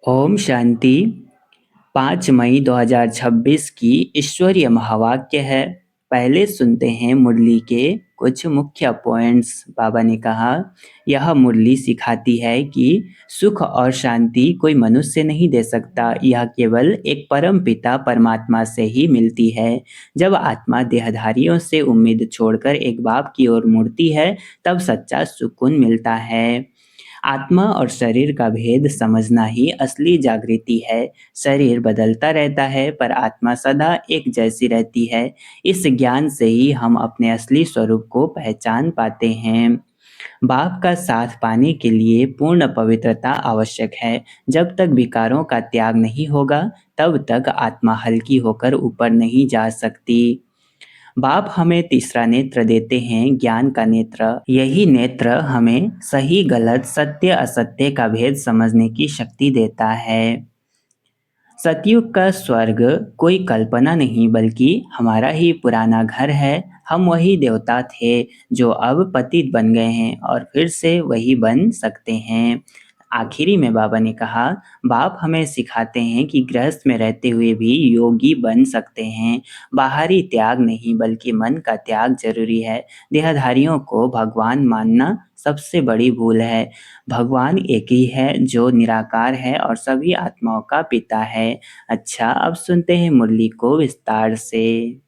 ओम शांति। 5 मई 2026 की ईश्वरीय महावाक्य है। पहले सुनते हैं मुरली के कुछ मुख्य पॉइंट्स। बाबा ने कहा, यह मुरली सिखाती है कि सुख और शांति कोई मनुष्य नहीं दे सकता, यह केवल एक परम पिता परमात्मा से ही मिलती है। जब आत्मा देहधारियों से उम्मीद छोड़कर एक बाप की ओर मुड़ती है, तब सच्चा सुकून मिलता है। आत्मा और शरीर का भेद समझना ही असली जागृति है। शरीर बदलता रहता है पर आत्मा सदा एक जैसी रहती है। इस ज्ञान से ही हम अपने असली स्वरूप को पहचान पाते हैं। बाप का साथ पाने के लिए पूर्ण पवित्रता आवश्यक है। जब तक विकारों का त्याग नहीं होगा, तब तक आत्मा हल्की होकर ऊपर नहीं जा सकती। बाप हमें तीसरा नेत्र देते हैं, ज्ञान का नेत्र। यही नेत्र हमें सही गलत सत्य असत्य का भेद समझने की शक्ति देता है। सतयुग का स्वर्ग कोई कल्पना नहीं बल्कि हमारा ही पुराना घर है। हम वही देवता थे जो अब पतित बन गए हैं और फिर से वही बन सकते हैं। आखिरी में बाबा ने कहा, बाप हमें सिखाते हैं कि गृहस्थ में रहते हुए भी योगी बन सकते हैं। बाहरी त्याग नहीं बल्कि मन का त्याग जरूरी है। देहधारियों को भगवान मानना सबसे बड़ी भूल है। भगवान एक ही है जो निराकार है और सभी आत्माओं का पिता है। अच्छा, अब सुनते हैं मुरली को विस्तार से।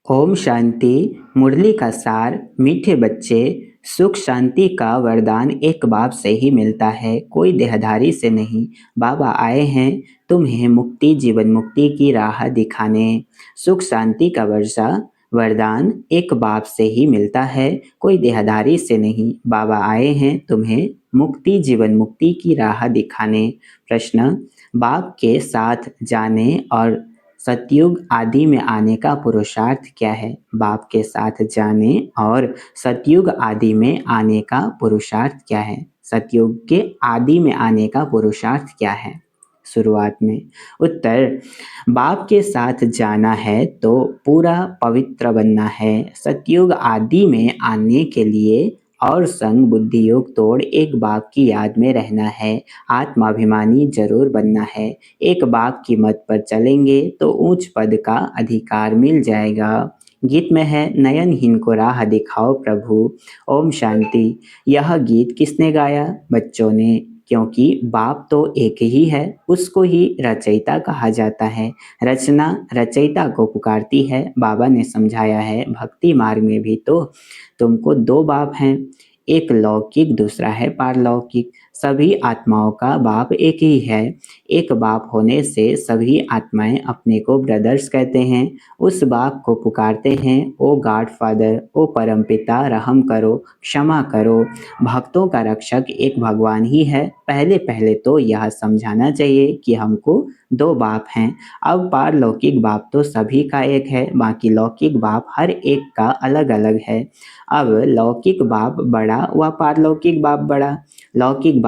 ओम शांति। मुरली का सार। मीठे बच्चे, सुख शांति का वरदान एक बाप से ही मिलता है, कोई देहधारी से नहीं। बाबा आए हैं तुम्हें मुक्ति जीवन मुक्ति की राह दिखाने। सुख शांति का वर्षा वरदान एक बाप से ही मिलता है, कोई देहधारी से नहीं। बाबा आए हैं तुम्हें मुक्ति जीवन मुक्ति की राह दिखाने। प्रश्न, बाप के साथ जाने और सतयुग आदि में आने का पुरुषार्थ क्या है? बाप के साथ जाने और सतयुग आदि में आने का पुरुषार्थ क्या है? सतयुग के आदि में आने का पुरुषार्थ क्या है? शुरुआत में उत्तर, बाप के साथ जाना है तो पूरा पवित्र बनना है। सतयुग आदि में आने के लिए और संग बुद्धि योग तोड़ एक बाप की याद में रहना है। आत्माभिमानी जरूर बनना है। एक बाप की मत पर चलेंगे तो ऊंच पद का अधिकार मिल जाएगा। गीत में है, नयनहीन को राह दिखाओ प्रभु। ओम शांति। यह गीत किसने गाया? बच्चों ने, क्योंकि बाप तो एक ही है, उसको ही रचयिता कहा जाता है। रचना रचयिता को पुकारती है। बाबा ने समझाया है, भक्ति मार्ग में भी तो तुमको दो बाप हैं, एक लौकिक दूसरा है पारलौकिक। सभी आत्माओं का बाप एक ही है। एक बाप होने से सभी आत्माएं अपने को ब्रदर्स कहते हैं। उस बाप को पुकारते हैं, ओ गॉड फादर, ओ परमपिता, रहम करो, क्षमा करो। भक्तों का रक्षक एक भगवान ही है। पहले पहले तो यह समझाना चाहिए कि हमको दो बाप हैं। अब पारलौकिक बाप तो सभी का एक है, बाकी लौकिक बाप हर एक का अलग अलग है। अब लौकिक बाप बड़ा व पारलौकिक बाप बड़ा। लौकिक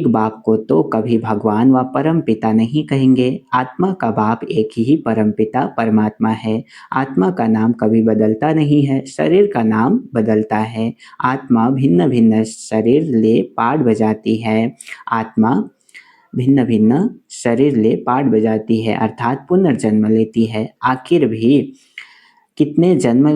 बाप को तो कभी भगवान व परम पिता नहीं कहेंगे। आत्मा का बाप एक ही परम पिता परमात्मा है। आत्मा का नाम कभी बदलता नहीं है, शरीर का नाम बदलता है। आत्मा भिन्न भिन्न शरीर ले पाठ बजाती है। आत्मा भिन्न भिन्न शरीर ले पाठ बजाती है, अर्थात पुनर्जन्म लेती है। आखिर भी कितने जन्म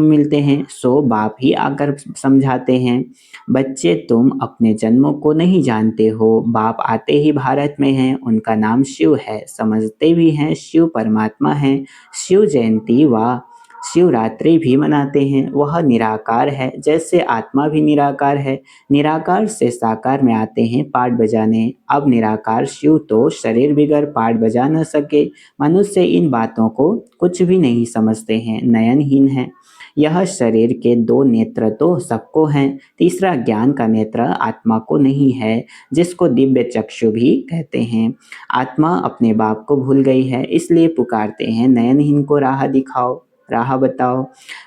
मिलते हैं? सो बाप ही आकर समझाते हैं। बच्चे, तुम अपने जन्मों को नहीं जानते हो। बाप आते ही भारत में हैं, उनका नाम शिव है, समझते भी हैं शिव परमात्मा है। शिव जयंती व शिवरात्रि भी मनाते हैं। वह निराकार है, जैसे आत्मा भी निराकार है। निराकार से साकार में आते हैं पाठ बजाने। अब निराकार शिव तो शरीर बिगर पाठ बजा न सके। मनुष्य इन बातों को कुछ भी नहीं समझते हैं, नयनहीन है। यह शरीर के दो नेत्र तो सबको हैं, तीसरा ज्ञान का नेत्र आत्मा को नहीं है, जिसको दिव्य चक्षु भी कहते हैं। आत्मा अपने बाप को भूल गई है, इसलिए पुकारते हैं, नयनहीन को राह दिखाओ, राह बताओ।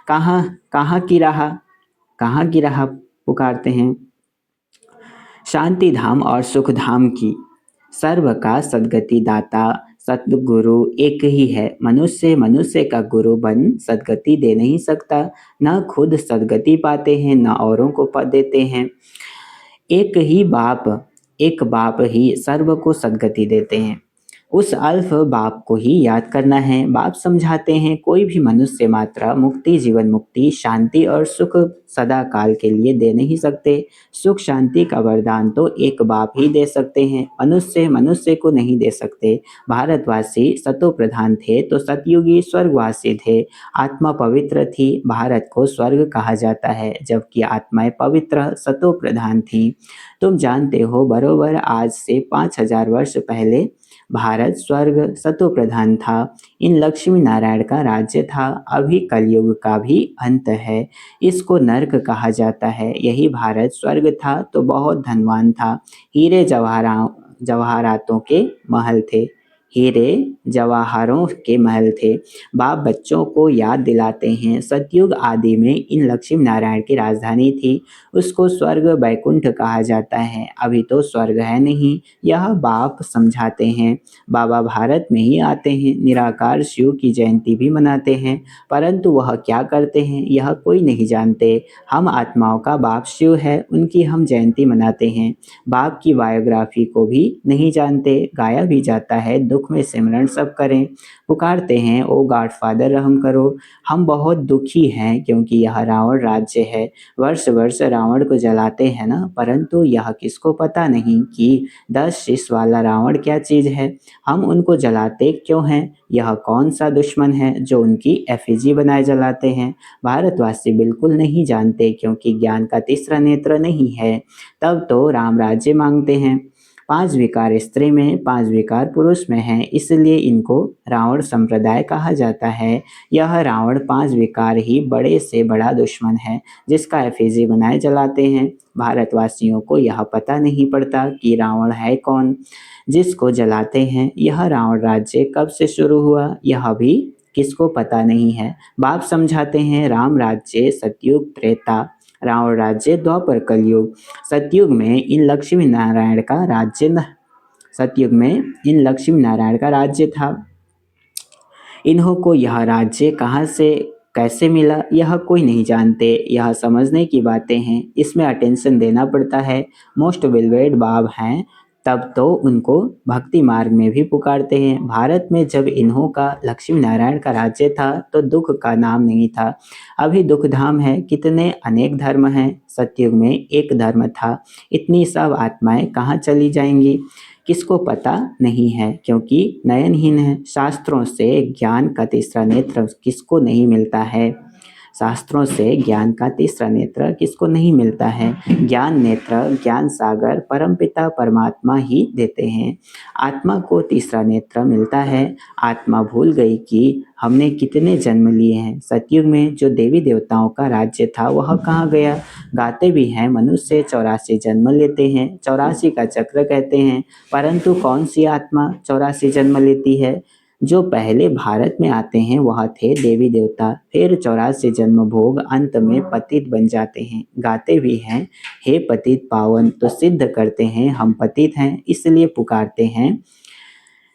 कहाँ कहाँ की राह पुकारते हैं? शांति धाम और सुख धाम की। सर्व का सद्गति दाता सतगुरु एक ही है। मनुष्य का गुरु बन सद्गति दे नहीं सकता। न खुद सद्गति पाते हैं, न औरों को पद देते हैं। एक बाप ही सर्व को सद्गति देते हैं। उस अल्फ बाप को ही याद करना है। बाप समझाते हैं कोई भी मनुष्य मात्र मुक्ति, जीवन मुक्ति, शांति और सुख सदा काल के लिए दे नहीं सकते। सुख शांति का वरदान तो एक बाप ही दे सकते हैं, मनुष्य मनुष्य को नहीं दे सकते। भारतवासी सतो प्रधान थे तो सतयुगी स्वर्गवासी थे। आत्मा पवित्र थी, भारत को स्वर्ग कहा जाता है, जबकि आत्माएं पवित्र सतो प्रधान थी। तुम जानते हो बरोबर आज से 5000 वर्ष पहले भारत स्वर्ग सतो प्रधान था। इन लक्ष्मी नारायण का राज्य था। अभी कलयुग का भी अंत है, इसको नर्क कहा जाता है। यही भारत स्वर्ग था तो बहुत धनवान था। हीरे जवाहरातों के महल थे, हीरे जवाहरों के महल थे। बाप बच्चों को याद दिलाते हैं सतयुग आदि में इन लक्ष्मी नारायण की राजधानी थी, उसको स्वर्ग बैकुंठ कहा जाता है। अभी तो स्वर्ग है नहीं, यह बाप समझाते हैं। बाबा भारत में ही आते हैं, निराकार शिव की जयंती भी मनाते हैं, परंतु वह क्या करते हैं यह कोई नहीं जानते। हम आत्माओं का बाप शिव है, उनकी हम जयंती मनाते हैं। बाप की बायोग्राफी को भी नहीं जानते, गाया भी जाता है दुख में सिमरन सब करें, पुकारते हैं ओ गॉड फादर रहम करो। हम बहुत दुखी हैं क्योंकि यह रावण राज्य है, वर्ष वर्ष रावण को जलाते हैं ना, परंतु यह किसको पता नहीं कि 10 शीश वाला रावण क्या चीज है। हम उनको जलाते क्यों हैं, यह कौन सा दुश्मन है जो उनकी एफिजी बनाए जलाते हैं। भारतवासी बिल्कुल नहीं जानते क्योंकि ज्ञान का तीसरा नेत्र नहीं है, तब तो राम राज्य मांगते हैं। 5 विकार स्त्री में 5 विकार पुरुष में हैं, इसलिए इनको रावण संप्रदाय कहा जाता है। यह रावण 5 विकार ही बड़े से बड़ा दुश्मन है जिसका एफिजी बनाए जलाते हैं। भारतवासियों को यह पता नहीं पड़ता कि रावण है कौन जिसको जलाते हैं। यह रावण राज्य कब से शुरू हुआ यह भी किसको पता नहीं है। बाप समझाते हैं राम राज्य सतयुग त्रेता, रावण राज्य द्वापर कलयुग। सतयुग में इन लक्ष्मी नारायण का राज्य न सतयुग में इन लक्ष्मी नारायण का राज्य था। इन्हों को यह राज्य कहाँ से कैसे मिला यह कोई नहीं जानते। यह समझने की बातें हैं, इसमें अटेंशन देना पड़ता है। मोस्ट वेलवेड बाब हैं, तब तो उनको भक्ति मार्ग में भी पुकारते हैं। भारत में जब इन्हों का लक्ष्मी नारायण का राज्य था तो दुख का नाम नहीं था, अभी दुख धाम है। कितने अनेक धर्म हैं, सतयुग में एक धर्म था। इतनी सब आत्माएं कहाँ चली जाएंगी किसको पता नहीं है, क्योंकि नयनहीन है। शास्त्रों से ज्ञान का तीसरा नेत्र किसको नहीं मिलता है, शास्त्रों से ज्ञान का तीसरा नेत्र किसको नहीं मिलता है। ज्ञान नेत्र ज्ञान सागर परमपिता परमात्मा ही देते हैं। आत्मा को तीसरा नेत्र मिलता है। आत्मा भूल गई कि हमने कितने जन्म लिए हैं। सतयुग में जो देवी देवताओं का राज्य था वह कहाँ गया। गाते भी हैं मनुष्य 84 जन्म लेते हैं, 84 का चक्र कहते हैं, परंतु कौन सी आत्मा 84 जन्म लेती है। जो पहले भारत में आते हैं वह थे देवी देवता, फिर 84 जन्म भोग अंत में पतित बन जाते हैं। गाते भी हैं हे पतित पावन, तो सिद्ध करते हैं हम पतित हैं, इसलिए पुकारते हैं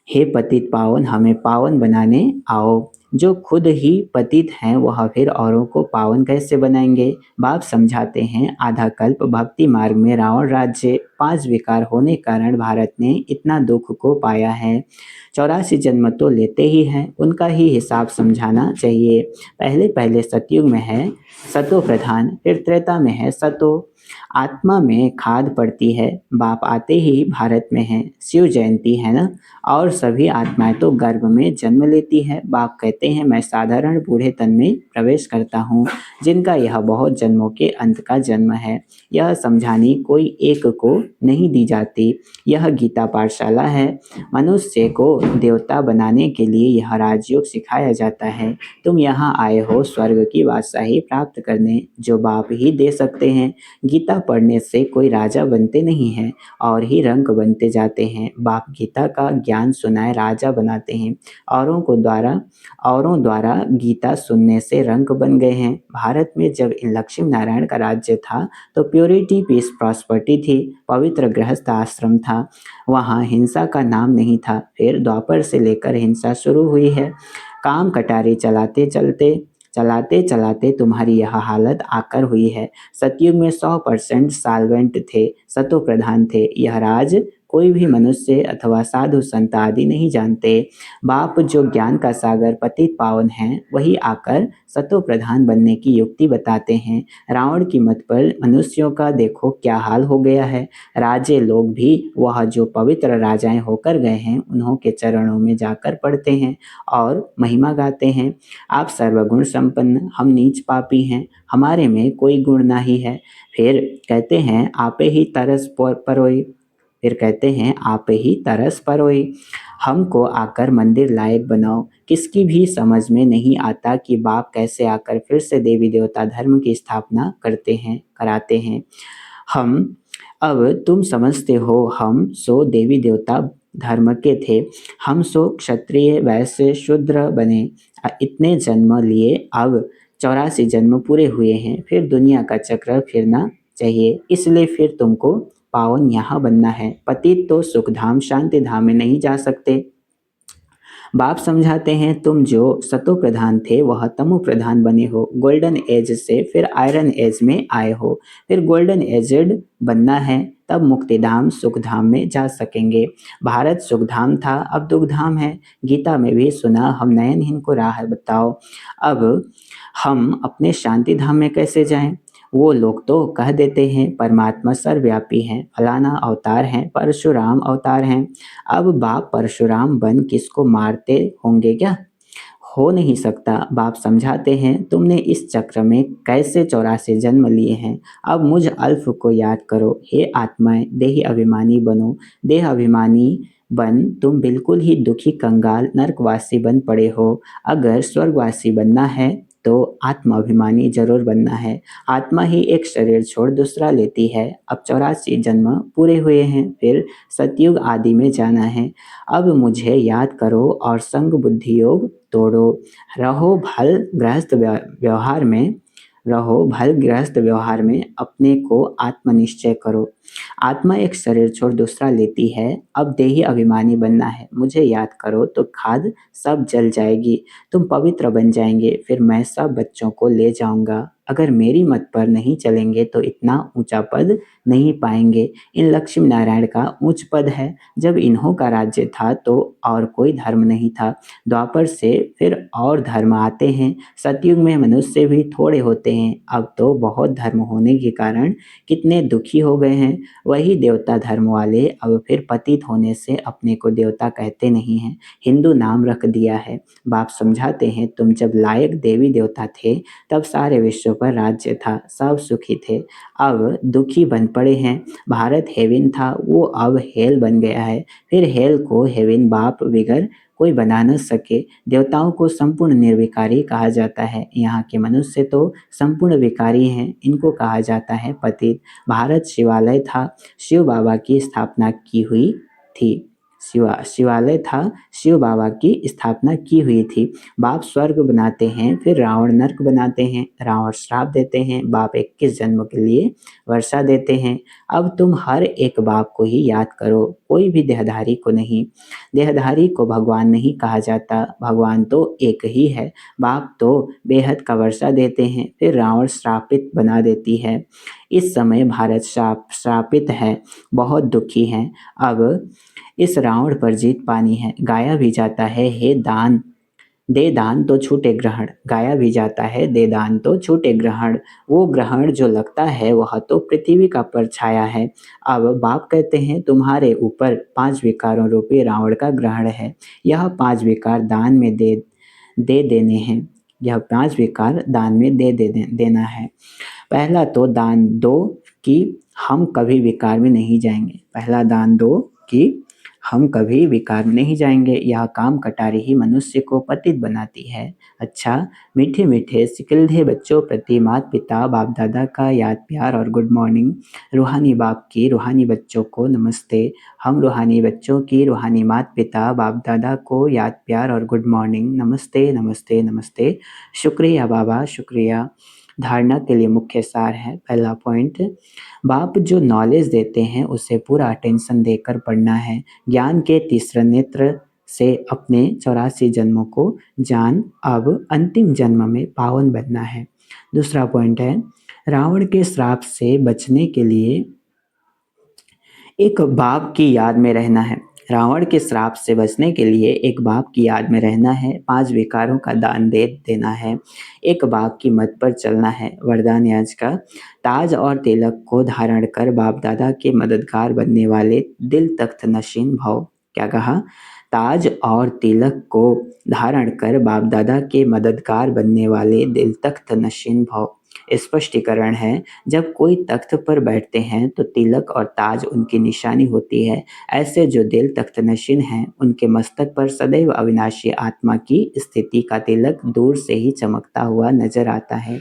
हे पतित पावन हमें पावन बनाने आओ। जो खुद ही पतित हैं वह फिर औरों को पावन कैसे बनाएंगे। बाप समझाते हैं आधा कल्प भक्ति मार्ग में रावण राज्य 5 विकार होने कारण भारत ने इतना दुख को पाया है। 84 जन्म तो लेते ही हैं, उनका ही हिसाब समझाना चाहिए। पहले पहले सतयुग में है सतो प्रधान, फिर त्रेता में है सतो। आत्मा में खाद पड़ती है, बाप आते ही भारत में है, शिव जयंती है ना, और सभी आत्माएं तो गर्भ में जन्म लेती है। बाप कहते हैं मैं साधारण बूढ़े तन में प्रवेश करता हूँ, जिनका यह बहुत जन्मों के अंत का जन्म है। यह समझानी कोई एक को नहीं दी जाती, यह गीता पाठशाला है। मनुष्य को देवता बनाने के लिए यह राजयोग सिखाया जाता है। तुम यहाँ आए हो स्वर्ग की बादशाही प्राप्त करने, जो बाप ही दे सकते हैं। गीता पढ़ने से कोई राजा बनते नहीं हैं और ही रंक बनते जाते हैं। बाप गीता का ज्ञान सुनाए राजा बनाते हैं, औरों द्वारा गीता सुनने से रंक बन गए हैं। भारत में जब इन लक्ष्मी नारायण का राज्य था तो प्योरिटी पीस प्रॉस्पर्टी थी, पवित्र गृहस्थ आश्रम था, वहाँ हिंसा का नाम नहीं था। फिर द्वापर से लेकर हिंसा शुरू हुई है। काम कटारी चलाते चलते चलाते चलाते तुम्हारी यह हालत आकर हुई है। सतयुग में 100% साल्वेंट थे, सतो प्रधान थे। यह राज कोई भी मनुष्य अथवा साधु संत आदि नहीं जानते। बाप जो ज्ञान का सागर पतित पावन है, वही आकर सतो प्रधान बनने की युक्ति बताते हैं। रावण की मत पर मनुष्यों का देखो क्या हाल हो गया है। राजे लोग भी वह जो पवित्र राजाएं होकर गए हैं, उन्हों के चरणों में जाकर पढ़ते हैं और महिमा गाते हैं। आप सर्वगुण संपन्न, हम नीच पापी हैं, हमारे में कोई गुण नहीं है। फिर कहते हैं आपे ही तरस परोई। फिर कहते हैं आपे ही तरस परोई, हमको आकर मंदिर लायक बनाओ। किसकी भी समझ में नहीं आता कि बाप कैसे आकर फिर से देवी देवता धर्म की स्थापना करते हैं, कराते हैं। हम अब तुम समझते हो, हम सो देवी देवता धर्म के थे, हम सो क्षत्रिय वैश्य शूद्र बने, इतने जन्म लिए, अब 84 जन्म पूरे हुए हैं, फिर दुनिया का चक्र फिरना चाहिए, इसलिए फिर तुमको पावन यहाँ बनना है। पतित तो सुखधाम शांति धाम में नहीं जा सकते। बाप समझाते हैं तुम जो सतो प्रधान थे वह तमो प्रधान बने हो। गोल्डन एज से फिर आयरन एज में आए हो, फिर गोल्डन एजड बनना है, तब मुक्तिधाम सुखधाम में जा सकेंगे। भारत सुखधाम था, अब दुखधाम है। गीता में भी सुना, हम नयनहीन को राह बताओ। अब हम अपने शांति धाम में कैसे जाएं? वो लोग तो कह देते हैं परमात्मा सर्वव्यापी हैं, फलाना अवतार हैं, परशुराम अवतार हैं। अब बाप परशुराम बन किसको मारते होंगे क्या? हो नहीं सकता। बाप समझाते हैं तुमने इस चक्र में कैसे 84 जन्म लिए हैं। अब मुझ अल्फ को याद करो। हे आत्माएं, देही अभिमानी बनो। देह अभिमानी बन तुम बिल्कुल ही दुखी कंगाल नरकवासी बन पड़े हो। अगर स्वर्गवासी बनना है तो आत्मा अभिमानी जरूर बनना है। आत्मा ही एक शरीर छोड़ दूसरा लेती है। अब 84 जन्म पूरे हुए हैं, फिर सतयुग आदि में जाना है। अब मुझे याद करो और संग बुद्धि योग तोड़ो। रहो भल गृहस्थ व्यवहार में, रहो भल गृहस्थ व्यवहार में, अपने को आत्मनिश्चय करो। आत्मा एक शरीर छोड़ दूसरा लेती है। अब देही अभिमानी बनना है। मुझे याद करो तो खाद सब जल जाएगी, तुम पवित्र बन जाएंगे, फिर मैं सब बच्चों को ले जाऊंगा। अगर मेरी मत पर नहीं चलेंगे तो इतना ऊंचा पद नहीं पाएंगे। इन लक्ष्मी नारायण का उच्च पद है। जब इन्हों का राज्य था तो और कोई धर्म नहीं था। द्वापर से फिर और धर्म आते हैं। सतयुग में मनुष्य भी थोड़े होते हैं। अब तो बहुत धर्म होने के कारण कितने दुखी हो गए हैं। वही देवता धर्म वाले अब फिर पतित होने से अपने को देवता कहते नहीं हैं, हिंदू नाम रख दिया है। बाप समझाते हैं तुम जब लायक देवी देवता थे तब सारे विश्व पर राज्य था, सब सुखी थे। अब दुखी बन पड़े हैं। भारत हेवन था, वो अब हेल बन गया है। फिर हेल को हेवन बाप बिगर कोई बना न सके। देवताओं को संपूर्ण निर्विकारी कहा जाता है, यहाँ के मनुष्य तो संपूर्ण विकारी हैं, इनको कहा जाता है पतित। भारत शिवालय था, शिव बाबा की स्थापना की हुई थी। शिवालय था, शिव बाबा की स्थापना की हुई थी। बाप स्वर्ग बनाते हैं, फिर रावण नरक बनाते हैं। रावण श्राप देते हैं, बाप 21 जन्म के लिए वर्षा देते हैं। अब तुम हर एक बाप को ही याद करो, कोई भी देहधारी को नहीं। देहधारी को भगवान नहीं कहा जाता, भगवान तो एक ही है। बाप तो बेहद का वर्षा देते हैं, फिर रावण श्रापित बना देती है। इस समय भारत श्रापित है, बहुत दुखी है। अब इस रावण पर जीत पानी है। गाया भी जाता है, हे दान दे दान तो छूटे ग्रहण। गाया भी जाता है, दे दान तो छूटे ग्रहण। वो ग्रहण जो लगता है वह तो पृथ्वी का परछाया है। अब बाप कहते हैं तुम्हारे ऊपर 5 विकारों रूपी रावण का ग्रहण है। यह 5 विकार दान में दे देने हैं। यह 5 विकार दान में देना है। पहला तो दान दो कि हम कभी विकार में नहीं जाएंगे। पहला दान दो कि हम कभी विकार में नहीं जाएंगे। यह काम कटारी ही मनुष्य को पतित बनाती है। अच्छा, मीठे मीठे सिकिल्धे बच्चों प्रति माता पिता बाप दादा का याद प्यार और गुड मॉर्निंग। रूहानी बाप की रूहानी बच्चों को नमस्ते। हम रूहानी बच्चों की रूहानी माता पिता बाप दादा को याद प्यार और गुड मॉर्निंग। नमस्ते नमस्ते नमस्ते। शुक्रिया बाबा, शुक्रिया। धारणा के लिए मुख्य सार है। पहला पॉइंट, बाप जो नॉलेज देते हैं उसे पूरा अटेंशन देकर पढ़ना है। ज्ञान के तीसरा नेत्र से अपने 84 जन्मों को जान अब अंतिम जन्म में पावन बनना है। दूसरा पॉइंट है, रावण के श्राप से बचने के लिए एक बाप की याद में रहना है। रावण के श्राप से बचने के लिए एक बाप की याद में रहना है, 5 विकारों का दान दे देना है, एक बाप की मत पर चलना है। वरदान याज का, ताज और तिलक को धारण कर बाप दादा के मददगार बनने वाले दिल तख्त नशीन भव। क्या कहा? ताज और तिलक को धारण कर बाप दादा के मददगार बनने वाले दिल तख्त नशीन भव। स्पष्टीकरण है, जब कोई तख्त पर बैठते हैं तो तिलक और ताज उनकी निशानी होती है। ऐसे जो दिल तख्त नशीन हैं उनके मस्तक पर सदैव अविनाशी आत्मा की स्थिति का तिलक दूर से ही चमकता हुआ नजर आता है।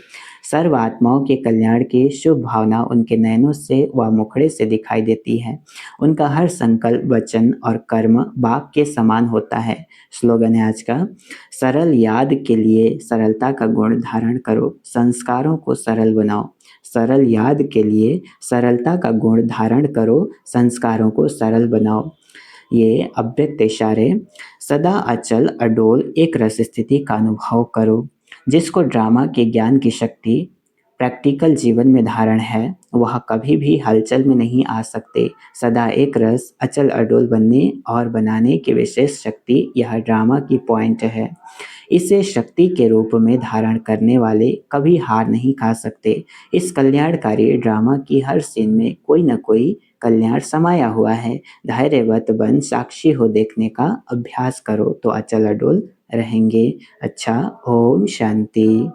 सर्व आत्माओं के कल्याण की शुभ भावना उनके नयनों से व मुखड़े से दिखाई देती है। उनका हर संकल्प, वचन और कर्म बाप के समान होता है। स्लोगन है आज का, सरल याद के लिए सरलता का गुण धारण करो, संस्कारों को सरल बनाओ। सरल याद के लिए सरलता का गुण धारण करो, संस्कारों को सरल बनाओ। ये अव्यक्त इशारे, सदा अचल अडोल एक रस स्थिति का अनुभव करो। जिसको ड्रामा के ज्ञान की शक्ति प्रैक्टिकल जीवन में धारण है, वह कभी भी हलचल में नहीं आ सकते। सदा एक रस अचल अडोल बनने और बनाने की विशेष शक्ति यह ड्रामा की पॉइंट है। इसे शक्ति के रूप में धारण करने वाले कभी हार नहीं खा सकते। इस कल्याणकारी ड्रामा की हर सीन में कोई न कोई कल्याण समाया हुआ है। धैर्यवत बन साक्षी हो देखने का अभ्यास करो तो अचल अडोल रहेंगे। अच्छा, ओम शांति।